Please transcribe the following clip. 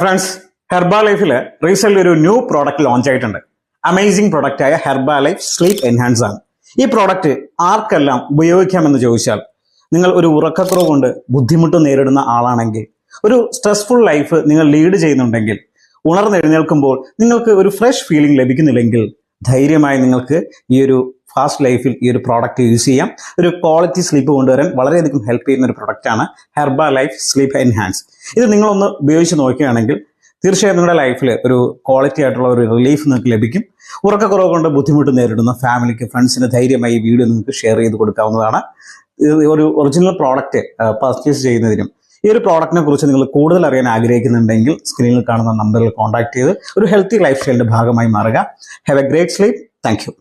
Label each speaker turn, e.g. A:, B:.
A: Friends, ഹെർബാ ലൈഫിൽ recent ഒരു new product launch ആയിട്ടുണ്ട്. അമേസിംഗ് പ്രോഡക്റ്റ് ആയ ഹെർബാ ലൈഫ് സ്ലീപ്പ് എൻഹാൻസ് ആണ്. ഈ പ്രോഡക്റ്റ് ആർക്കെല്ലാം ഉപയോഗിക്കാമെന്ന് ചോദിച്ചാൽ, നിങ്ങൾ ഒരു ഉറക്കക്കുറവ് കൊണ്ട് ബുദ്ധിമുട്ട് നേരിടുന്ന ആളാണെങ്കിൽ, ഒരു സ്ട്രെസ്ഫുൾ ലൈഫ് നിങ്ങൾ ലീഡ് ചെയ്യുന്നുണ്ടെങ്കിൽ, ഉണർന്നെഴുന്നേൽക്കുമ്പോൾ നിങ്ങൾക്ക് ഒരു ഫ്രഷ് ഫീലിംഗ് ലഭിക്കുന്നില്ലെങ്കിൽ, ധൈര്യമായി നിങ്ങൾക്ക് ഈ ഒരു ഫാസ്റ്റ് ലൈഫിൽ ഈ ഒരു പ്രോഡക്റ്റ് യൂസ് ചെയ്യാം. ഒരു ക്വാളിറ്റി സ്ലീപ്പ് കൊണ്ടുവരാൻ വളരെയധികം ഹെൽപ്പ് ചെയ്യുന്ന ഒരു പ്രൊഡക്റ്റാണ് ഹെർബാ ലൈഫ് സ്ലീപ്പ് എൻഹാൻസ്. ഇത് നിങ്ങളൊന്ന് ഉപയോഗിച്ച് നോക്കുകയാണെങ്കിൽ തീർച്ചയായും നിങ്ങളുടെ ലൈഫിൽ ഒരു ക്വാളിറ്റി ആയിട്ടുള്ള ഒരു റിലീഫ് നിങ്ങൾക്ക് ലഭിക്കും. ഉറക്കക്കുറവ് കൊണ്ട് ബുദ്ധിമുട്ട് നേരിടുന്ന ഫാമിലിക്ക്, ഫ്രണ്ട്സിന് ധൈര്യമായി ഈ വീഡിയോ നിങ്ങൾക്ക് ഷെയർ ചെയ്ത് കൊടുക്കാവുന്നതാണ്. ഒരു ഒറിജിനൽ പ്രോഡക്റ്റ് പർച്ചേസ് ചെയ്യുന്നതിനും ഈ ഒരു പ്രോഡക്റ്റിനെ കുറിച്ച് നിങ്ങൾ കൂടുതൽ അറിയാൻ ആഗ്രഹിക്കുന്നുണ്ടെങ്കിൽ സ്ക്രീനിൽ കാണുന്ന നമ്പറിൽ കോൺടാക്ട് ചെയ്ത് ഒരു ഹെൽത്തി ലൈഫ് സ്റ്റൈലിന്റെ ഭാഗമായി മാറുക. Have A great sleep. Thank you.